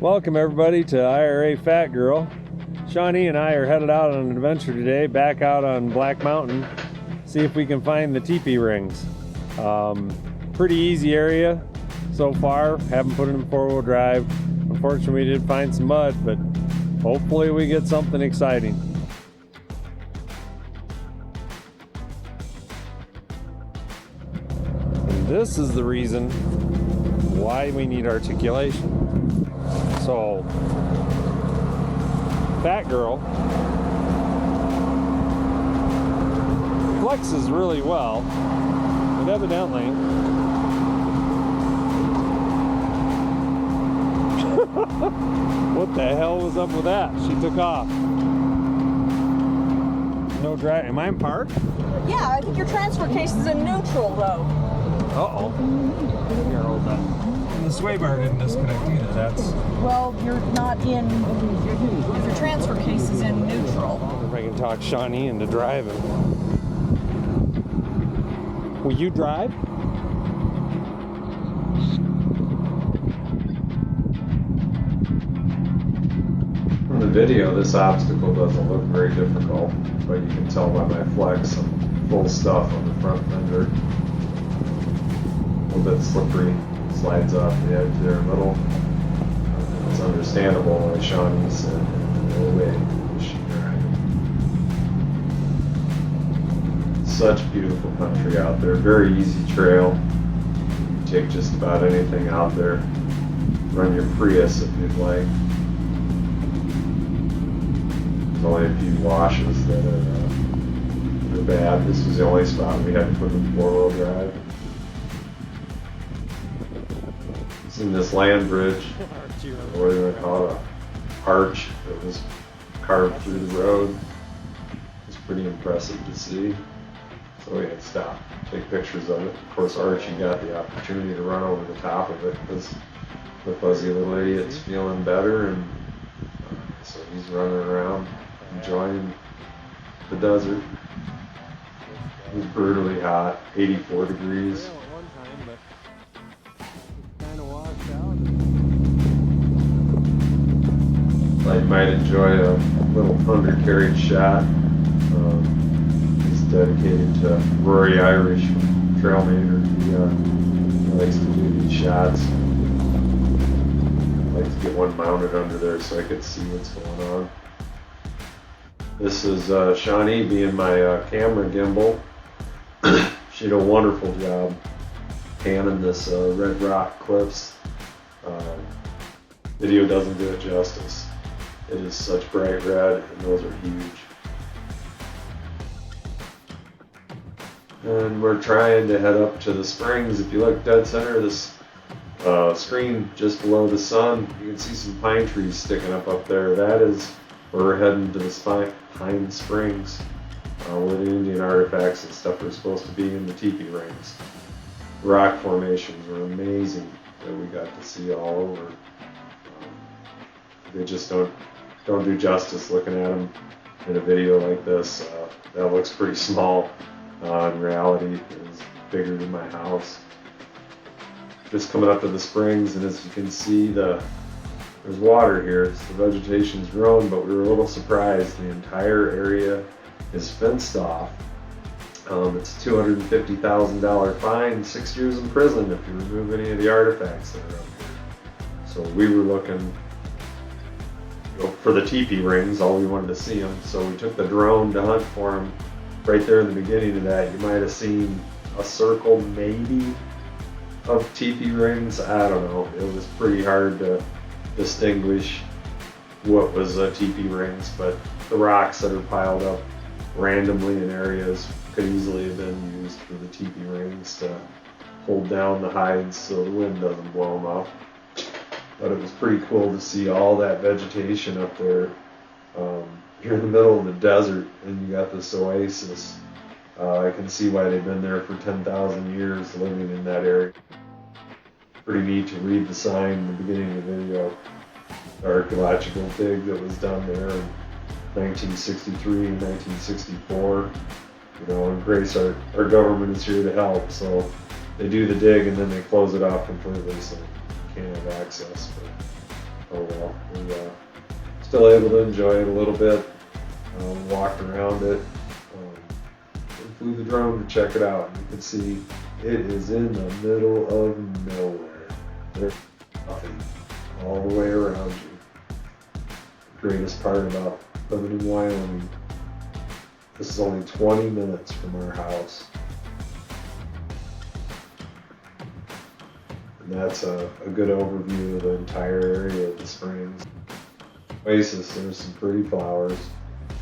Welcome everybody to IRA Fat Girl. Shawnee and I are headed out on an adventure today, back out on Black Mountain, see if we can find the teepee rings. Pretty easy area so far, haven't put it in four-wheel drive. Unfortunately we did find some mud, but hopefully we get something exciting. And this is the reason why we need articulation. So, Fat Girl flexes really well, but evidently what the hell was up with that? She took off. No drive. Am I in park? Yeah, I think your transfer case is in neutral though. Uh-oh. Here, hold on. And the sway bar didn't disconnect either. That's... Well, you're not in... Your transfer case is in neutral. If I can talk Shawnee into driving. Will you drive? From the video, this obstacle doesn't look very difficult, but you can tell by my flex I'm full stuff on the front fender. A little bit slippery, slides off the edge there a little. It's understandable why Shawnee said, no way will she drive. Such beautiful country out there, very easy trail. You take just about anything out there. Run your Prius if you'd like. There's only a few washes that are bad. This was the only spot we had to put in four-wheel drive. It's in this land bridge, or they're going to call it an arch that was carved through the road. It's pretty impressive to see. So we had to stop, take pictures of it. Of course, Archie got the opportunity to run over the top of it because the fuzzy little idiot's feeling better, and so he's running around enjoying the desert. It was brutally hot, 84 degrees. You might enjoy a little undercarriage shot. It's dedicated to Rory Irish from Trailmaker. He likes to do these shots. I like to get one mounted under there so I could see what's going on. This is Shawnee being my camera gimbal. She did a wonderful job panning this red rock cliffs. Video doesn't do it justice. It is such bright red, and those are huge. And we're trying to head up to the springs. If you look dead center of this screen, just below the sun, you can see some pine trees sticking up there. That is where we're heading to the Pine Springs, where the Indian artifacts and stuff are supposed to be in the teepee rings. Rock formations were amazing that we got to see all over. They just don't do justice looking at them in a video like this. That looks pretty small. In reality, it's bigger than my house. Just coming up to the springs, and as you can see, there's water here. So the vegetation's grown, but we were a little surprised. The entire area is fenced off. It's a $250,000 fine, 6 years in prison if you remove any of the artifacts that are up here. So we were looking for the teepee rings, all we wanted to see them. So we took the drone to hunt for them. Right there in the beginning of that, you might have seen a circle maybe of teepee rings. I don't know. It was pretty hard to distinguish what was teepee rings, but the rocks that are piled up randomly in areas could easily have been used for the teepee rings to hold down the hides so the wind doesn't blow them up. But it was pretty cool to see all that vegetation up there. You're in the middle of the desert and you got this oasis. I can see why they've been there for 10,000 years living in that area. Pretty neat to read the sign in the beginning of the video. The archaeological dig that was done there in 1963 and 1964. You know, and Grace, our government is here to help, so they do the dig and then they close it off completely so you can't have access. But oh well. We're still able to enjoy it a little bit. Walked around it. And flew the drone to check it out. You can see it is in the middle of nowhere. There's nothing all the way around you. The greatest part about living in Wyoming, this is only 20 minutes from our house. And that's a good overview of the entire area of the springs. Oasis, there's some pretty flowers.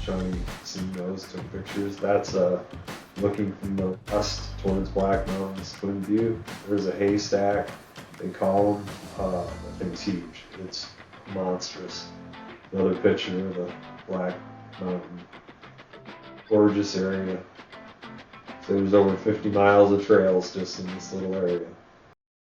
Shawnee seen those, took pictures. That's looking from the west towards Black Mountain's Twin View. There's a haystack, they call them. That thing's huge. It's monstrous. Another picture of the Black Mountain. Gorgeous area. So there's over 50 miles of trails just in this little area.